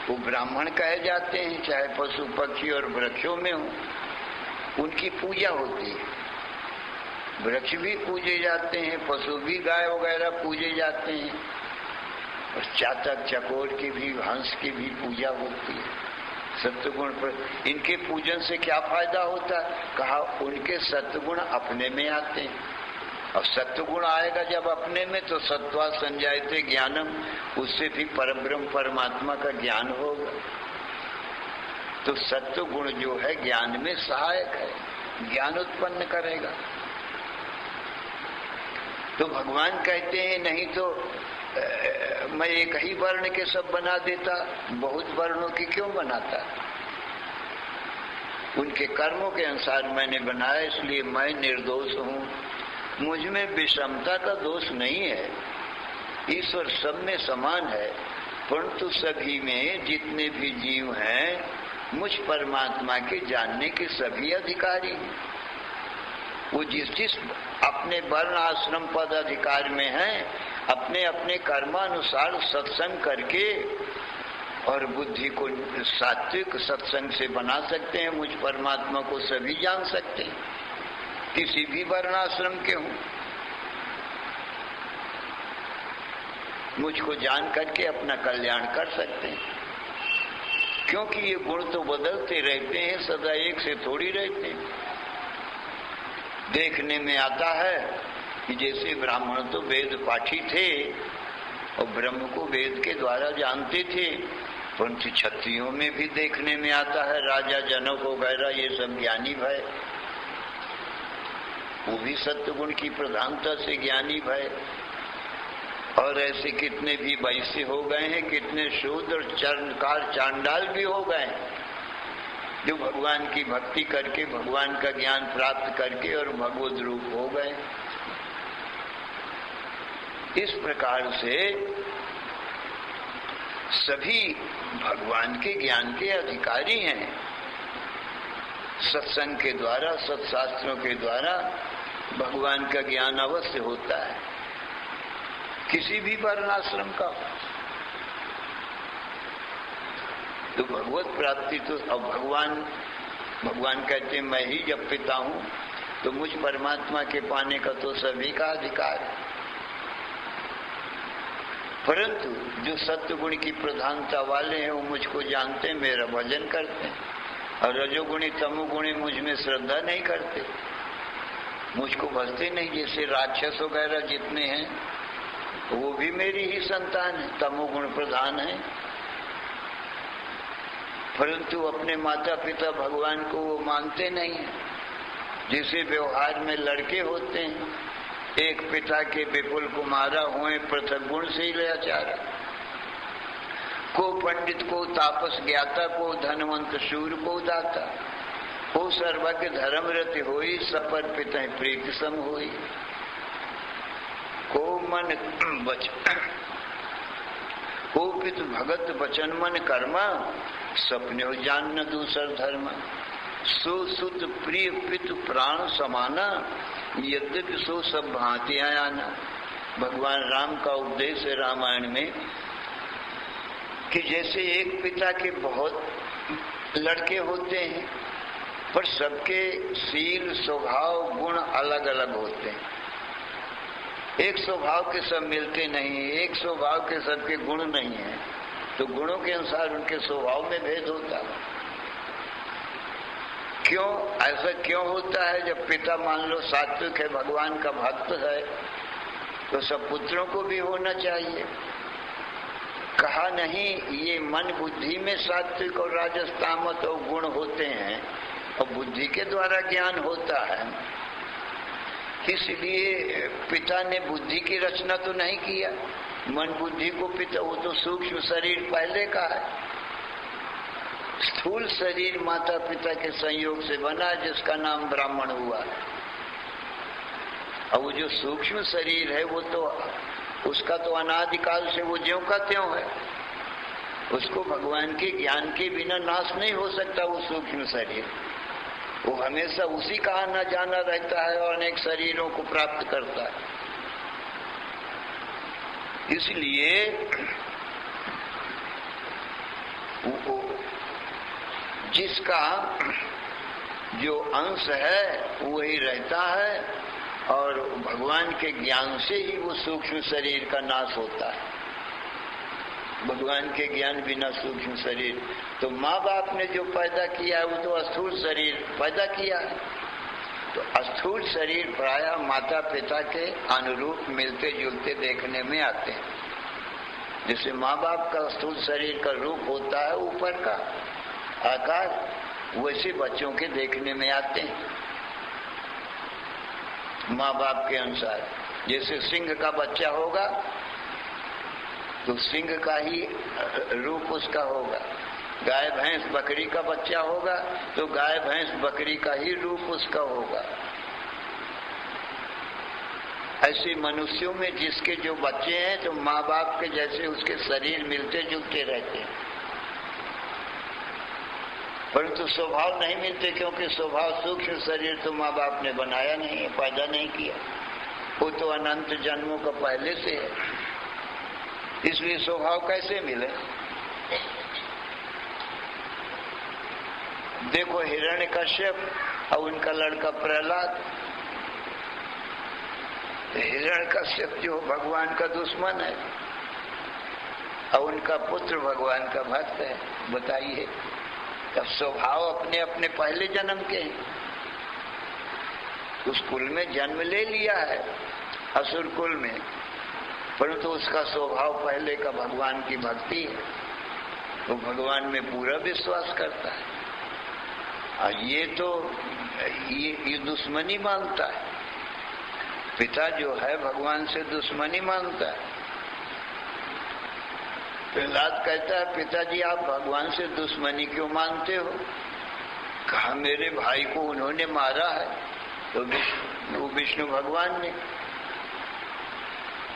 वो ब्राह्मण कहे जाते हैं, चाहे पशु पक्षी और वृक्षों में हो उनकी पूजा होती है। वृक्ष भी पूजे जाते हैं, पशु भी गाय वगैरह पूजे जाते हैं, और चातक चकोर की भी, हंस की भी पूजा होती है। सत्वगुण पर इनके पूजन से क्या फायदा होता है? कहा उनके सत्वगुण अपने में आते हैं, और सत्वगुण आएगा जब अपने में तो सत्वा संजायते ज्ञानम, उससे भी परब्रह्म परमात्मा का ज्ञान होगा। तो सत्वगुण जो है ज्ञान में सहायक है, ज्ञान उत्पन्न करेगा। तो भगवान कहते हैं नहीं तो मैं एक ही वर्ण के सब बना देता, बहुत वर्णों की क्यों बनाता? उनके कर्मों के अनुसार मैंने बनाया, इसलिए मैं निर्दोष हूँ। मुझ में विषमता का दोष नहीं है, ईश्वर सब में समान है, परंतु सभी में जितने भी जीव हैं मुझ परमात्मा के जानने के सभी अधिकारी हैं। वो जिस जिस अपने वर्ण आश्रम पद अधिकार में हैं, अपने अपने कर्मानुसार सत्संग करके और बुद्धि को सात्विक सत्संग से बना सकते हैं। मुझ परमात्मा को सभी जान सकते हैं, किसी भी वर्णाश्रम के हों। मुझको जान करके अपना कल्याण कर सकते हैं, क्योंकि ये गुण तो बदलते रहते हैं, सदा एक से थोड़ी रहते हैं। देखने में आता है कि जैसे ब्राह्मण तो वेद पाठी थे और ब्रह्म को वेद के द्वारा जानते थे, परंतु क्षत्रियों में भी देखने में आता है राजा जनक वगैरह ये सब ज्ञानी भय, वो भी सत्वगुण की प्रधानता से ज्ञानी भय। और ऐसे कितने भी वैश्य हो गए हैं, कितने शूद्र और चरणकार चांडाल भी हो गए जो भगवान की भक्ति करके भगवान का ज्ञान प्राप्त करके और भगवद रूप हो गए। इस प्रकार से सभी भगवान के ज्ञान के अधिकारी हैं। सत्संग के द्वारा, सत्शास्त्रों के द्वारा भगवान का ज्ञान अवश्य होता है, किसी भी वर्णाश्रम का। तो भगवत प्राप्ति तो अब भगवान कहते हैं मैं ही जब पिता हूं, तो मुझ परमात्मा के पाने का तो सभी का अधिकार है। परंतु जो सत्वगुण की प्रधानता वाले हैं वो मुझको जानते हैं, मेरा भजन करते हैं, और रजोगुणी तमोगुणी मुझ में श्रद्धा नहीं करते, मुझको भजते नहीं। जैसे राक्षस वगैरह जितने हैं वो भी मेरी ही संतान है, तमोगुण प्रधान है, परंतु अपने माता पिता भगवान को वो मानते नहीं है। जैसे व्यवहार में लड़के होते हैं, एक पिता के विपुल कुमारा हुए पृथक गुण से ही लाचारा, को पंडित को तापस ज्ञाता को धनवंत शूर को दाता, हो सर्वज्ञ धर्मरति होई सपर पिता प्रीति सम होई, को मन को पितु भगत बचन मन कर्मा सपने जान न दूसर धर्म, सो सुत प्रिय पितु प्राण समाना यद्यपि सो सब भांति आयाना। भगवान राम का उपदेश है रामायण में कि जैसे एक पिता के बहुत लड़के होते हैं, पर सबके शील स्वभाव गुण अलग अलग होते हैं। एक स्वभाव के सब मिलते नहीं, एक स्वभाव के सबके गुण नहीं है। तो गुणों के अनुसार उनके स्वभाव में भेद होता है। क्यों ऐसा क्यों होता है? जब पिता मान लो सात्विक है, भगवान का भक्त है, तो सब पुत्रों को भी होना चाहिए। कहा नहीं, ये मन बुद्धि में सात्विक और राजस तामस और गुण होते हैं और बुद्धि के द्वारा ज्ञान होता है। इसलिए पिता ने बुद्धि की रचना तो नहीं किया, मन बुद्धि को पिता, वो तो सूक्ष्म शरीर पहले का है। स्थूल शरीर माता पिता के संयोग से बना, जिसका नाम ब्राह्मण हुआ। और वो जो सूक्ष्म शरीर है वो तो उसका तो अनादिकाल से वो ज्यों का त्यों है, उसको भगवान के ज्ञान के बिना नाश नहीं हो सकता। वो सूक्ष्म शरीर वो हमेशा उसी का आना जाना रहता है और अनेक शरीरों को प्राप्त करता है। इसलिए जिसका जो अंश है वही रहता है और भगवान के ज्ञान से ही वो सूक्ष्म शरीर का नाश होता है। भगवान के ज्ञान बिना सूक्ष्म शरीर, तो माँ बाप ने जो पैदा किया है वो तो स्थूल शरीर पैदा किया है। तो स्थूल शरीर प्रायः माता पिता के अनुरूप मिलते जुलते देखने में आते हैं। जैसे माँ बाप का स्थूल शरीर का रूप होता है ऊपर का आकार, वैसे बच्चों के देखने में आते हैं माँ बाप के अनुसार। जैसे सिंह का बच्चा होगा तो सिंह का ही रूप उसका होगा, गाय भैंस बकरी का बच्चा होगा तो गाय भैंस बकरी का ही रूप उसका होगा। ऐसे मनुष्यों में जिसके जो बच्चे हैं तो माँ बाप के जैसे उसके शरीर मिलते जुलते रहते हैं, परंतु स्वभाव नहीं मिलते, क्योंकि स्वभाव सूक्ष्म शरीर तो माँ बाप ने बनाया नहीं है, पैदा नहीं किया, वो तो अनंत जन्मों का पहले से है। इसलिए स्वभाव कैसे मिले? देखो हिरण्यकश्यप और उनका लड़का प्रहलाद। हिरण्यकश्यप जो भगवान का दुश्मन है और उनका पुत्र भगवान का भक्त है। बताइए, तब स्वभाव अपने अपने पहले जन्म के हैं। उस कुल में जन्म ले लिया है, असुर कुल में, परंतु उसका स्वभाव पहले का भगवान की भक्ति है, वो भगवान में पूरा विश्वास करता है। और ये तो ये दुश्मनी मानता है। पिता जो है भगवान से दुश्मनी मानता है। प्रहलाद कहता है, पिताजी आप भगवान से दुश्मनी क्यों मानते हो? कहा मेरे भाई को उन्होंने मारा है। तो विष्णु भगवान ने,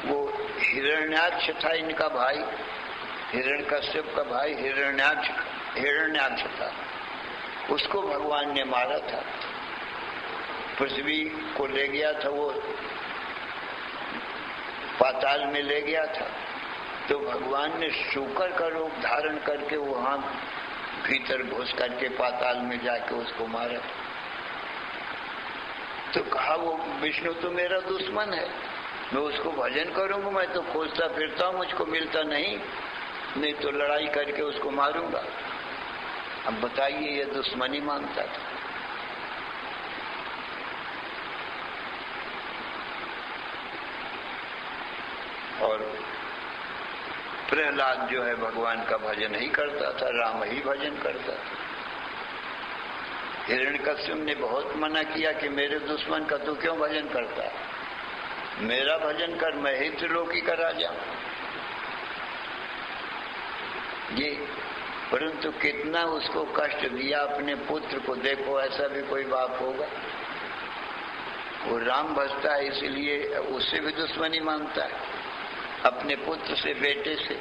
वो हिरण्याक्ष था इनका भाई, हिरण्यकश्यप का भाई हिरण्याक्ष था, उसको भगवान ने मारा था। पृथ्वी को ले गया था, वो पाताल में ले गया था, तो भगवान ने शूकर का रूप धारण करके वहां भीतर घुस करके पाताल में जाके उसको मारा। तो कहा वो विष्णु तो मेरा दुश्मन है, मैं उसको भजन करूंगा, मैं तो खोजता फिरता हूं, मुझको मिलता नहीं तो लड़ाई करके उसको मारूंगा। अब बताइए, ये दुश्मनी मानता था। और प्रहलाद जो है भगवान का भजन ही करता था, राम ही भजन करता था। हिरण्यकश्यप ने बहुत मना किया कि मेरे दुश्मन का तू क्यों भजन करता है, मेरा भजन कर, मैं ही त्रिलोकी का राजा। ये परंतु कितना उसको कष्ट दिया अपने पुत्र को। देखो ऐसा भी कोई बाप होगा? वो राम भजता है इसलिए उससे भी दुश्मनी मानता है, अपने पुत्र से, बेटे से।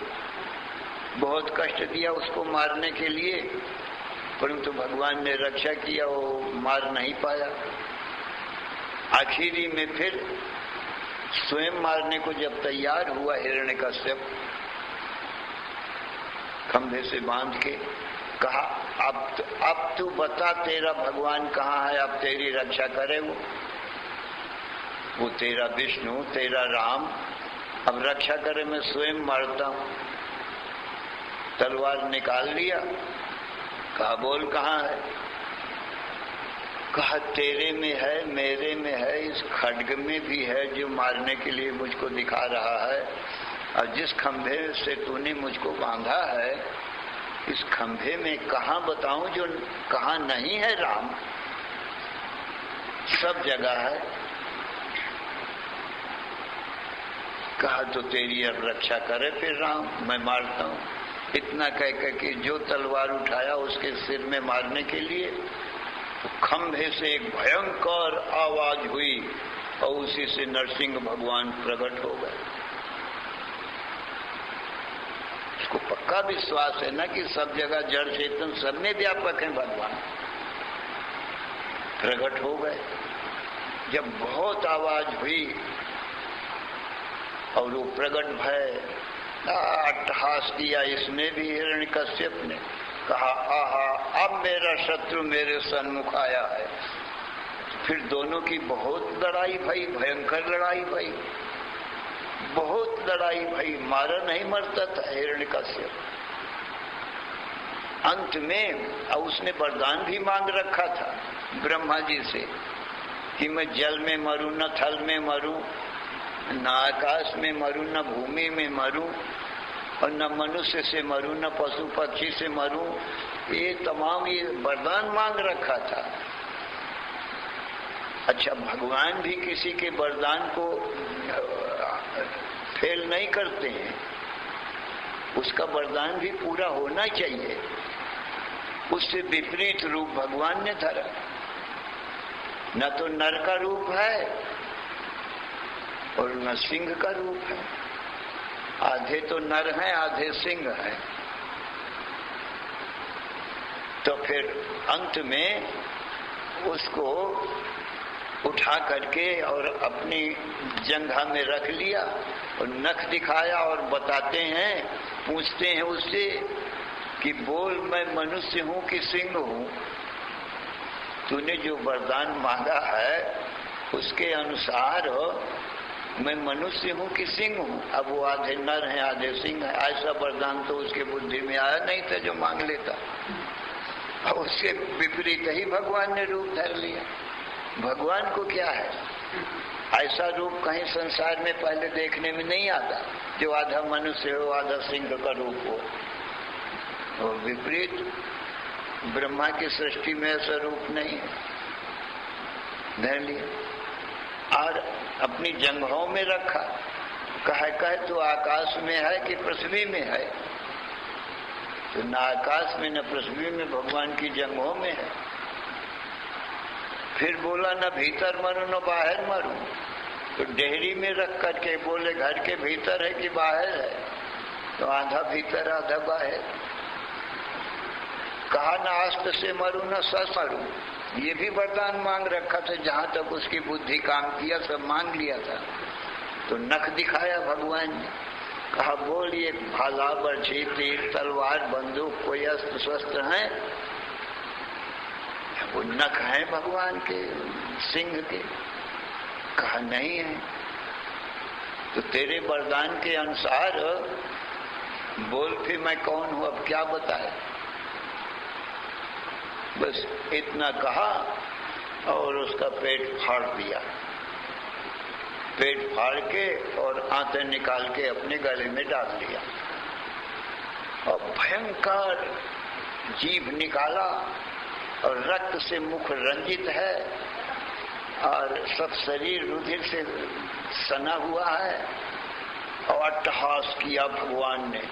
बहुत कष्ट दिया उसको मारने के लिए, परंतु भगवान ने रक्षा किया, वो मार नहीं पाया। आखिरी में फिर स्वयं मारने को जब तैयार हुआ हिरण्यकश्यप, खंभे से बांध के कहा, अब तू बता तेरा भगवान कहाँ है, अब तेरी रक्षा करे वो तेरा विष्णु, तेरा राम, अब रक्षा करे, मैं स्वयं मरता हूं। तलवार निकाल लिया। कहा बोल कहाँ है? कहा तेरे में है, मेरे में है, इस खड्ग में भी है जो मारने के लिए मुझको दिखा रहा है, और जिस खंभे से तूने मुझको बांधा है इस खंभे में कहाँ बताऊं जो कहाँ नहीं है राम? सब जगह है। कहा तो तेरी अब रक्षा करे फिर राम, मैं मारता हूं। इतना कह कर के जो तलवार उठाया उसके सिर में मारने के लिए, तो खंभे से एक भयंकर आवाज हुई और उसी से नरसिंह भगवान प्रकट हो गए। उसको पक्का विश्वास है ना कि सब जगह जड़ चेतन सब में व्यापक है भगवान। प्रकट हो गए। जब बहुत आवाज हुई और वो प्रकट भय अट्टहास किया इसने भी, हिरण्यकश्यप ने कहा आहा अब मेरा शत्रु मेरे सन्मुख आया है। फिर दोनों की बहुत लड़ाई भई, भयंकर लड़ाई भई, बहुत लड़ाई भई, मारा नहीं मरता था हिरण्यकश्यप। अंत में और उसने वरदान भी मांग रखा था ब्रह्मा जी से कि मैं जल में मरूं, न थल में मरूं, न आकाश में मरूं, न भूमि में मरूं, और न मनुष्य से मरूं, न पशु पक्षी से मरूं। ये तमाम ये वरदान मांग रखा था। अच्छा, भगवान भी किसी के वरदान को फेल नहीं करते हैं, उसका वरदान भी पूरा होना चाहिए। उससे विपरीत रूप भगवान ने धरा। न तो नर का रूप है और न सिंह का रूप है, आधे तो नर हैं आधे सिंह हैं। तो फिर अंत में उसको उठा करके और अपनी जंघा में रख लिया और नख दिखाया और बताते हैं, पूछते हैं उससे कि बोल मैं मनुष्य हूं कि सिंह हूं? तूने जो वरदान मांगा है उसके अनुसार मैं मनुष्य हूं कि सिंह हूं? अब वो आधे नर हैं आधे सिंह है, ऐसा वरदान तो उसके बुद्धि में आया नहीं था जो मांग लेता। और उसके विपरीत ही भगवान ने रूप धर लिया। भगवान को क्या है, ऐसा रूप कहीं संसार में पहले देखने में नहीं आता जो आधा मनुष्य हो आधा सिंह का रूप हो। और विपरीत ब्रह्मा की सृष्टि में ऐसा रूप नहीं है, धर लिया और अपनी जंघों में रखा। कहे तो आकाश में है कि पृथ्वी में है? तो न आकाश में न पृथ्वी में, भगवान की जंघों में है। फिर बोला न भीतर मरूं न बाहर मरूं, तो डेहरी में रख करके बोले घर के भीतर है कि बाहर है? तो आधा भीतर आधा बाहर। कहा न अस्त्र से मरूं न शस्त्र मरूं, ये भी वरदान मांग रखा था। जहां तक उसकी बुद्धि काम किया सब मांग लिया था। तो नख दिखाया भगवान ने, कहा बोल ये भाला बर्छी तीर तलवार बंदूक कोई अस्त्र शस्त्र है? वो नख है भगवान के सिंह के। कहा नहीं है। तो तेरे वरदान के अनुसार बोल फिर मैं कौन हूं, अब क्या बताए? बस इतना कहा और उसका पेट फाड़ दिया। पेट फाड़ के और आंतें निकाल के अपने गले में डाल लिया और भयंकर जीभ निकाला और रक्त से मुख रंजित है और सब शरीर रुधिर से सना हुआ है। और अट्टहास किया भगवान ने,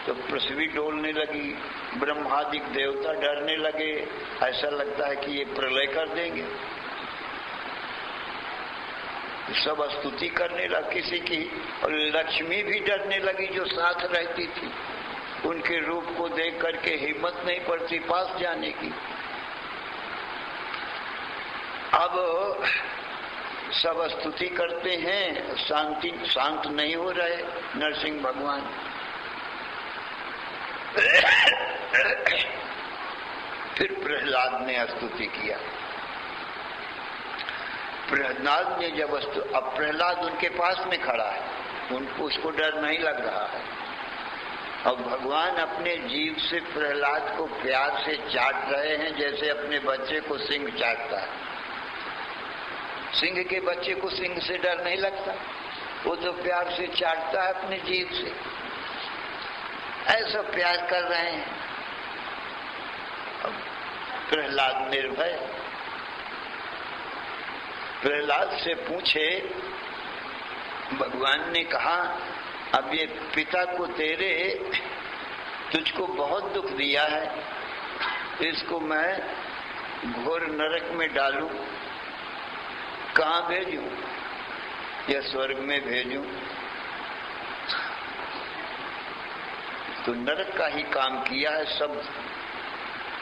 तो पृथ्वी डोलने लगी, ब्रह्मादिक देवता डरने लगे, ऐसा लगता है कि ये प्रलय कर देंगे। सब स्तुति करने लग किसी की, और लक्ष्मी भी डरने लगी जो साथ रहती थी। उनके रूप को देख करके हिम्मत नहीं पड़ती पास जाने की। अब सब स्तुति करते हैं, शांत नहीं हो रहे नरसिंह भगवान। फिर प्रहलाद ने स्तुति किया। प्रहलाद ने जब अब प्रहलाद उनके पास में खड़ा है, उनको उसको डर नहीं लग रहा है। और भगवान अपने जीव से प्रहलाद को प्यार से चाट रहे हैं, जैसे अपने बच्चे को सिंह चाटता है। सिंह के बच्चे को सिंह से डर नहीं लगता, वो तो प्यार से चाटता है अपने जीव से। ऐसा प्यार कर रहे हैं। अब प्रहलाद निर्भय, प्रहलाद से पूछे, भगवान ने कहा अब ये पिता को तेरे तुझको बहुत दुख दिया है, इसको मैं घोर नरक में डालूं, कहाँ भेजूं या स्वर्ग में भेजूं? तो नरक का ही काम किया है।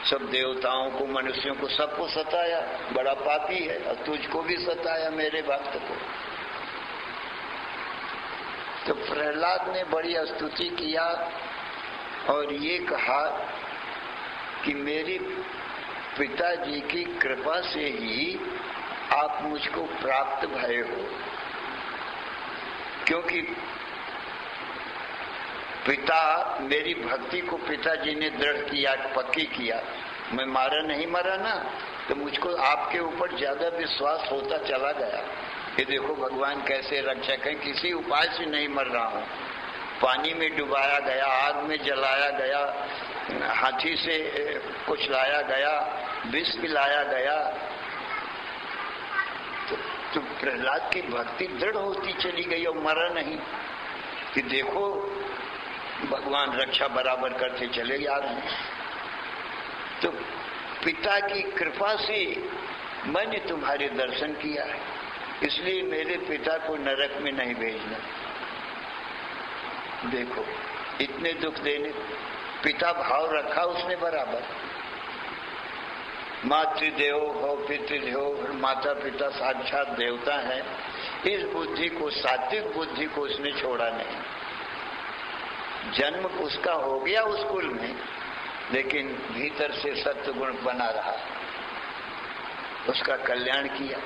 सब देवताओं को, मनुष्यों को, सबको सताया, बड़ा पापी है। और तुझको भी सताया मेरे भक्त को। तो प्रहलाद ने बड़ी स्तुति किया और ये कहा कि मेरे पिताजी की कृपा से ही आप मुझको प्राप्त भय हो, क्योंकि पिता, मेरी भक्ति को पिताजी ने दृढ़ किया, पक्की किया। मैं नहीं मरा ना, तो मुझको आपके ऊपर ज्यादा विश्वास होता चला गया। ये देखो भगवान कैसे रक्षक है, किसी उपाय से नहीं मर रहा हूँ। पानी में डुबाया गया, आग में जलाया गया, हाथी से कुचलाया गया, विष पिलाया गया, तो प्रहलाद की भक्ति दृढ़ होती चली गई और मरा नहीं। कि देखो भगवान रक्षा बराबर करते चले जा रहे हैं। तो पिता की कृपा से मैंने तुम्हारे दर्शन किया है, इसलिए मेरे पिता को नरक में नहीं भेजना। देखो इतने दुख देने, पिता भाव रखा उसने बराबर। मातृदेव हो पितृदेव, माता पिता साक्षात देवता है। इस बुद्धि को, सात्विक बुद्धि को उसने छोड़ा नहीं। जन्म उसका हो गया उस कुल में, लेकिन भीतर से सत्य गुण बना रहा, उसका कल्याण किया।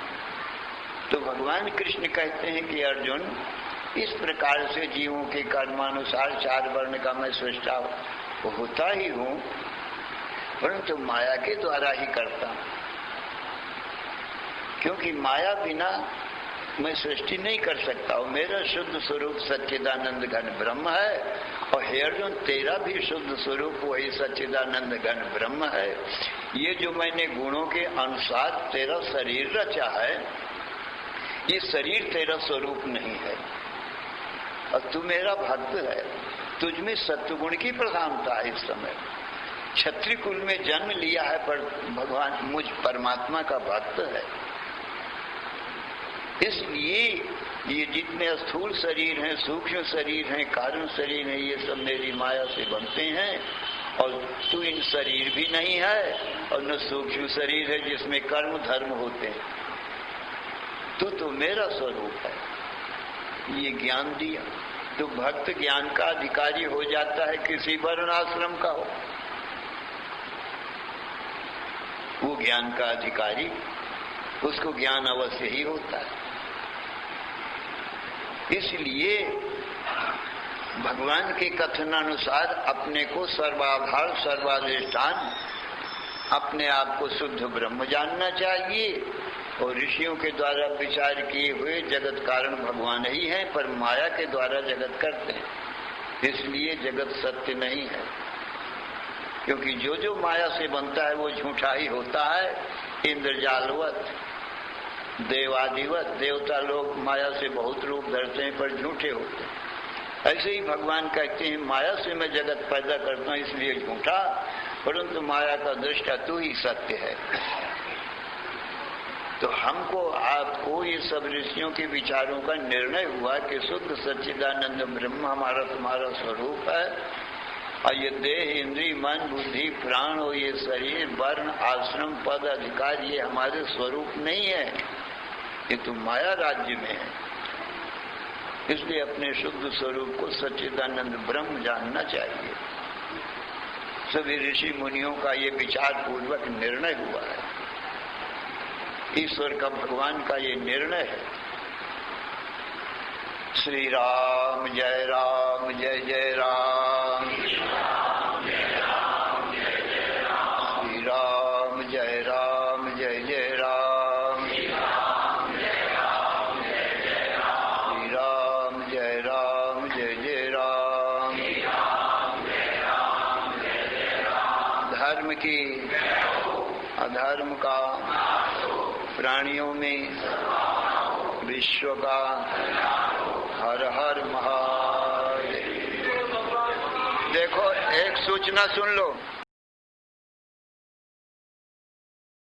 तो भगवान कृष्ण कहते हैं कि अर्जुन, इस प्रकार से जीवों के कर्मानुसार 4 वर्ण का मैं सृष्टा होता ही हूँ, परंतु माया के द्वारा ही करता हूँ, क्योंकि माया बिना मैं सृष्टि नहीं कर सकता हूँ। मेरा शुद्ध स्वरूप सच्चिदानंद घन ब्रह्म है, और हे अर्जुन तेरा भी शुद्ध स्वरूप वही सच्चिदानंद घन ब्रह्म है। ये जो मैंने गुणों के अनुसार तेरा शरीर रचा है, ये शरीर तेरा स्वरूप नहीं है, और तू मेरा भक्त है। तुझ में सत्वगुण की प्रधानता है। इस समय क्षत्रिय कुल में जन्म लिया है, पर भगवान मुझ परमात्मा का भक्त है। इसलिए ये जितने स्थूल शरीर हैं, सूक्ष्म शरीर हैं, कारण शरीर हैं, ये सब मेरी माया से बनते हैं। और तू इन शरीर भी नहीं है, और न सूक्ष्म शरीर है जिसमें कर्म धर्म होते हैं। तू तो मेरा स्वरूप है। ये ज्ञान दिया तो भक्त ज्ञान का अधिकारी हो जाता है, किसी वर्ण आश्रम का हो। वो ज्ञान का अधिकारी, उसको ज्ञान अवश्य ही होता है। इसलिए भगवान के कथनानुसार अपने को सर्वाधार सर्वाधिष्ठान, अपने आप को शुद्ध ब्रह्म जानना चाहिए। और ऋषियों के द्वारा विचार किए हुए जगत कारण भगवान ही हैं, पर माया के द्वारा जगत करते हैं। इसलिए जगत सत्य नहीं है, क्योंकि जो जो माया से बनता है वो झूठा ही होता है। इंद्रजालवत, देवादिवत, देवता लोग माया से बहुत रूप धरते हैं पर झूठे होते हैं। ऐसे ही भगवान कहते हैं माया से मैं जगत पैदा करता हूँ इसलिए झूठा, परंतु माया का दृष्टा तू ही सत्य है। तो हमको, आपको, ये सब ऋषियों के विचारों का निर्णय हुआ कि शुद्ध सच्चिदानंद ब्रह्म हमारा तुम्हारा स्वरूप है। और ये देह, इंद्रिय, मन, बुद्धि, प्राण और ये शरीर, वर्ण, आश्रम, पद, अधिकार, ये हमारे स्वरूप नहीं है, ये तो माया राज्य में है। इसलिए अपने शुद्ध स्वरूप को सच्चिदानंद ब्रह्म जानना चाहिए। सभी ऋषि मुनियों का ये विचार पूर्वक निर्णय हुआ है। ईश्वर का, भगवान का ये निर्णय है। श्री राम जय जय राम। जय जय राम, श्री राम जय राम जय जय राम, धर्म की अधर्म का प्राणियों में विश्व का हर हर महादेव। देखो एक सूचना सुन लो,